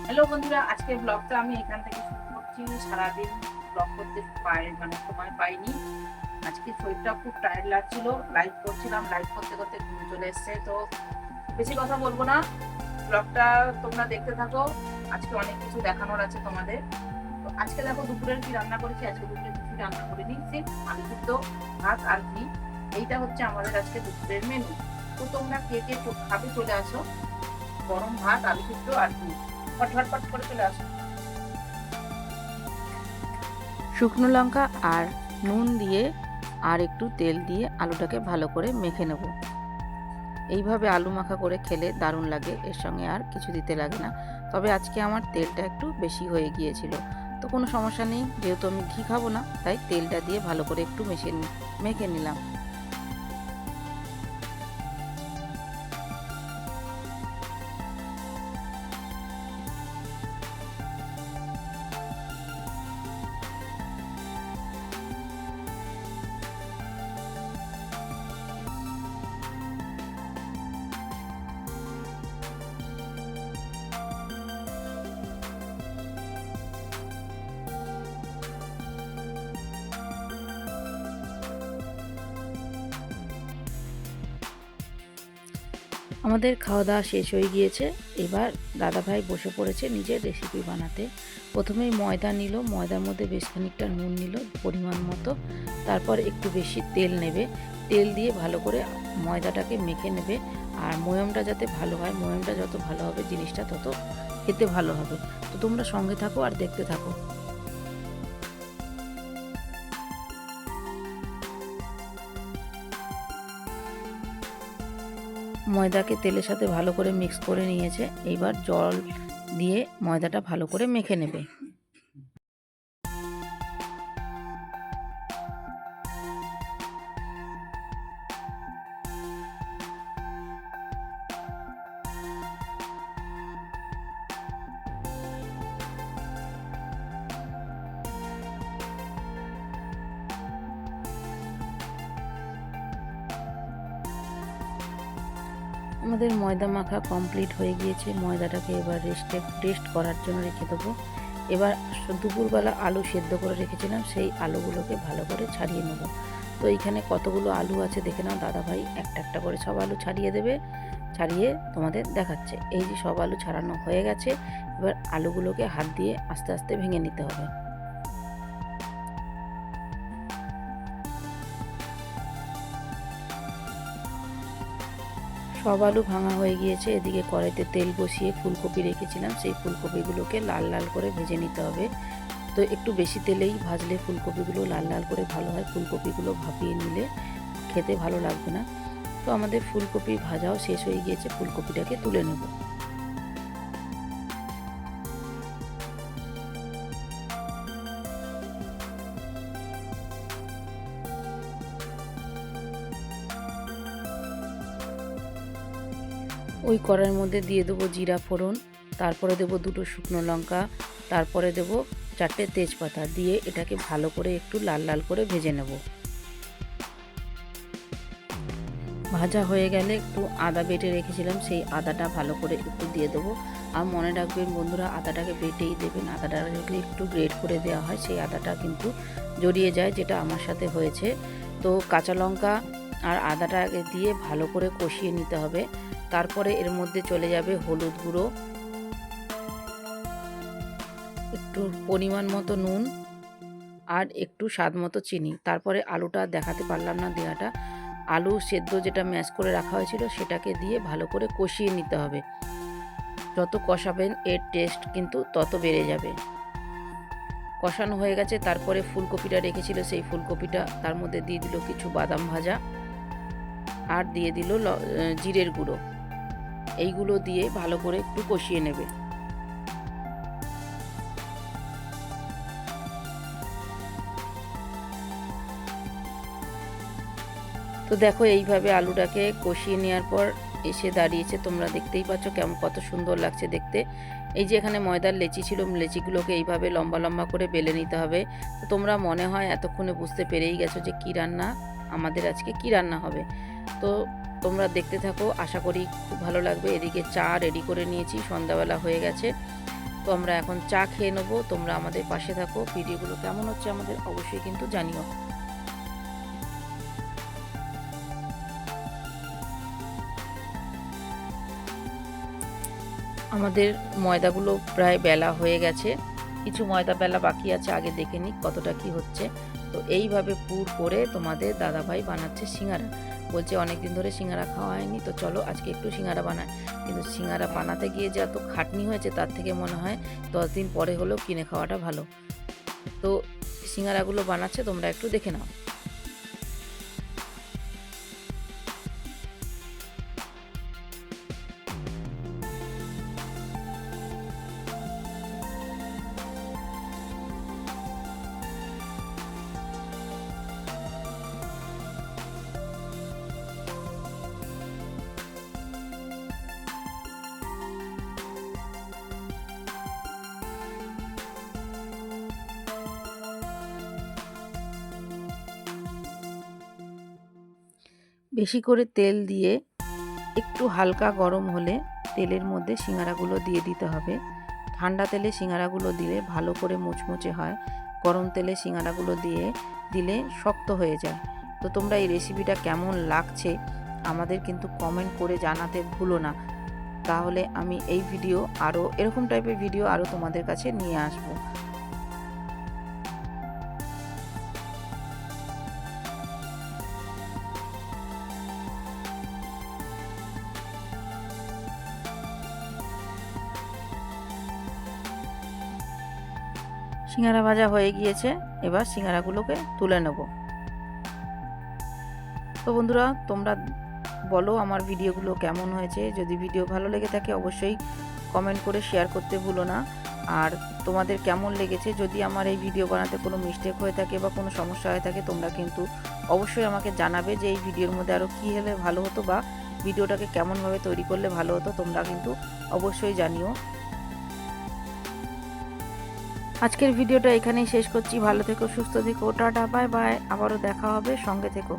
Hello বন্ধুরা, আজকের ব্লগটা আমি এখান থেকে শুরু করছি। সারাদিন ব্লগ করতে সময় পাইনি। আজকে শরীরটা খুব টায়ার্ড লাগছিল। লাইভ করছিলাম, লাইভ করতে করতে ঘুম চলে এসছে। তো বেশি কথা বলবো না, ব্লগটা তোমরা দেখতে থাকো। আজকে অনেক কিছু দেখানোর আছে তোমাদের। তো আজকে দেখো দুপুরের কি রান্না করেছি। আজকে দুপুরে কিছু রান্না করিনি, আলু সিদ্ধ, ভাত আর ঘি। এইটা হচ্ছে আমাদের আজকে দুপুরের মেনু। তো তোমরা কে কে খাবে চলে আসো। গরম ভাত, আলু সিদ্ধ আর ঘি, ফটফট করে চলে আসো। শুকনো লঙ্কা আর নুন দিয়ে আর একটু তেল দিয়ে আলুটাকে ভালো করে মেখে নেব। এইভাবে আলু মাখা করে খেলে দারুণ লাগে, এর সঙ্গে আর কিছু দিতে লাগে না। তবে আজকে আমার তেলটা একটু বেশি হয়ে গিয়েছিল, তো কোনো সমস্যা নেই, যেহেতু আমি ঘি খাবো না তাই তেলটা দিয়ে ভালো করে একটু মেখে নিলাম। আমাদের খাওয়া দাওয়া শেষ হয়ে গিয়েছে। এবার দাদাভাই বসে পড়েছে নিজের রেসিপি বানাতে। প্রথমেই ময়দা নিল, ময়দার মধ্যে বেশ খানিকটা নুন নিল পরিমাণ মতো, তারপর একটু বেশি তেল নেবে। তেল দিয়ে ভালো করে ময়দাটাকে মেখে নেবে। আর ময়ামটা যাতে ভালো হয়, ময়ামটা যত ভালো হবে জিনিসটা তত খেতে ভালো হবে। তো তোমরা সঙ্গে থাকো আর দেখতে থাকো। ময়দাকে তেলের সাথে ভালো করে মিক্স করে নিয়েছে। এইবার জল দিয়ে ময়দাটা ভালো করে মেখে নেবে। আমাদের ময়দা মাখা কমপ্লিট হয়ে গিয়েছে। ময়দাটাকে এবার রেস্ট করার জন্য রেখে দেবো। এবার দুপুরবেলা আলু সেদ্ধ করে রেখেছিলাম, সেই আলুগুলোকে ভালো করে ছাড়িয়ে নেব। তো এইখানে কতগুলো আলু আছে দেখে নাও, দাদাভাই একটা একটা করে সব আলু ছাড়িয়ে দেবে। ছাড়িয়ে তোমাদের দেখাচ্ছে। এই যে সব আলু ছাড়ানো হয়ে গেছে। এবার আলুগুলোকে হাত দিয়ে আস্তে আস্তে ভেঙে নিতে হবে। সব আলু ভাঙা হয়ে গিয়েছে। এদিকে কড়াইতে তেল বসিয়ে ফুলকপি রেখেছিলাম, সেই ফুলকপিগুলোকে লাল লাল করে ভেজে নিতে হবে। তো একটু বেশি তেলেই ভাজলে ফুলকপিগুলো লাল লাল করে ভালো হয়। ফুলকপিগুলো ভাপিয়ে নিলে খেতে ভালো লাগবে না। তো আমাদের ফুলকপি ভাজাও শেষ হয়ে গিয়েছে, ফুলকপিটাকে তুলে নেব। ওই কড়াইয়ের মধ্যে দিয়ে দেবো জিরা ফোড়ন, তারপরে দেবো দুটো শুকনো লঙ্কা, তারপরে দেবো 4টে তেজপাতা, দিয়ে এটাকে ভালো করে একটু লাল লাল করে ভেজে নেব। ভাজা হয়ে গেলে একটু আদা বেটে রেখেছিলাম, সেই আদাটা ভালো করে একটু দিয়ে দেবো। আর মনে রাখবেন বন্ধুরা, আদাটাকে বেটেই দেবেন। আদাটাকে একটু গ্রেট করে দেওয়া হয়, সেই আদাটা কিন্তু জড়িয়ে যায়, যেটা আমার সাথে হয়েছে। তো কাঁচা লঙ্কা আর আদাটাকে দিয়ে ভালো করে কষিয়ে নিতে হবে। তারপরে এর মধ্যে চলে যাবে হলুদ গুঁড়ো, একটু পরিমাণ মতো নুন আর একটু স্বাদ মতো চিনি। তারপরে আলুটা দেখাতে পারলাম না দেওয়াটা, আলু সেদ্ধ যেটা ম্যাশ করে রাখা হয়েছিল সেটাকে দিয়ে ভালো করে কষিয়ে নিতে হবে। যত কষাবেন এর টেস্ট কিন্তু তত বেড়ে যাবে। কষানো হয়ে গেছে, তারপরে ফুলকপিটা রেখেছিল, সেই ফুলকপিটা তার মধ্যে দিয়ে দিল কিছু বাদাম ভাজা, আর দিয়ে দিল জিরের গুঁড়ো। এইগুলো দিয়ে ভালো করে একটু কষিয়ে নেবে। তো দেখো এইভাবে আলুটাকে কষিয়ে নেওয়ার পর এসে দাঁড়িয়েছে, তোমরা দেখতেই পাচ্ছ কেমন কত সুন্দর লাগছে দেখতে। এই যে এখানে ময়দার লেচি ছিল, লেচিগুলোকে এইভাবে লম্বা লম্বা করে বেলে নিতে হবে। তো তোমরা মনে হয় এতক্ষণে বুঝতে পেরেই গেছো যে কী রান্না আমাদের আজকে কী রান্না হবে। তো তোমরা দেখতে থাকো, আশা করি খুব ভালো লাগবে। এদিকে চা রেডি করে নিয়েছি, সন্ধ্যাবেলা হয়ে গেছে। তো আমরা এখন চা খেয়ে নেবো। তোমরা আমাদের পাশে থাকো। ভিডিওগুলো কেমন হচ্ছে আমাদের অবশ্যই কিন্তু জানিও। আমাদের ময়দাগুলো প্রায় বেলা হয়ে গেছে, কিছু ময়দা বেলা বাকি আছে, আগে দেখে নিই কতটা কি হচ্ছে। তো এইভাবে পুর করে তোমাদের দাদাভাই বানাচ্ছে সিঙ্গারা। বলছে অনেক দিন ধরে সিঙ্গারা খাওয়া হয়নি, তো চলো আজকে একটু সিঙ্গারা বানায়। কিন্তু সিঙ্গারা বানাতে গিয়ে যে এত খাটনি হয়েছে, তার থেকে মনে হয় 10 দিন পরে হলেও কিনে খাওয়াটা ভালো। তো সিঙ্গারাগুলো বানাচ্ছে, তোমরা একটু দেখে নাও। বেশি করে তেল দিয়ে একটু হালকা গরম হলে তেলের মধ্যে সিঙ্গারাগুলো দিয়ে দিতে হবে। ঠান্ডা তেলে সিঙ্গারাগুলো দিলে ভালো করে মুচমুচে হয়, গরম তেলে সিঙ্গারাগুলো দিলে শক্ত হয়ে যায়। তো তোমরা এই রেসিপিটা কেমন লাগছে আমাদের কিন্তু কমেন্ট করে জানাতে ভুলো না, তাহলে আমি এই ভিডিও আরও এরকম টাইপের ভিডিও আরও তোমাদের কাছে নিয়ে আসবো। সিঙ্গারা ভাজা হয়ে গিয়েছে, এবার সিঙ্গারাগুলোকে তুলে নেব। তো বন্ধুরা, তোমরা বলো আমার ভিডিওগুলো কেমন হয়েছে। যদি ভিডিও ভালো লেগে থাকে অবশ্যই কমেন্ট করে শেয়ার করতে ভুলো না। আর তোমাদের কেমন লেগেছে, যদি আমার এই ভিডিও বানাতে কোনো মিস্টেক হয়ে থাকে বা কোনো সমস্যা হয়ে থাকে, তোমরা কিন্তু অবশ্যই আমাকে জানাবে যে এই ভিডিওর মধ্যে আরও কী হলে ভালো হতো বা ভিডিওটাকে কেমনভাবে তৈরি করলে ভালো হতো, তোমরা কিন্তু অবশ্যই জানিও। আজকের ভিডিওটা এখানেই শেষ করছি। ভালো থেকো, সুস্থ থেকো, টাটা, বাই বাই। আবারও দেখা হবে, সঙ্গে থেকো।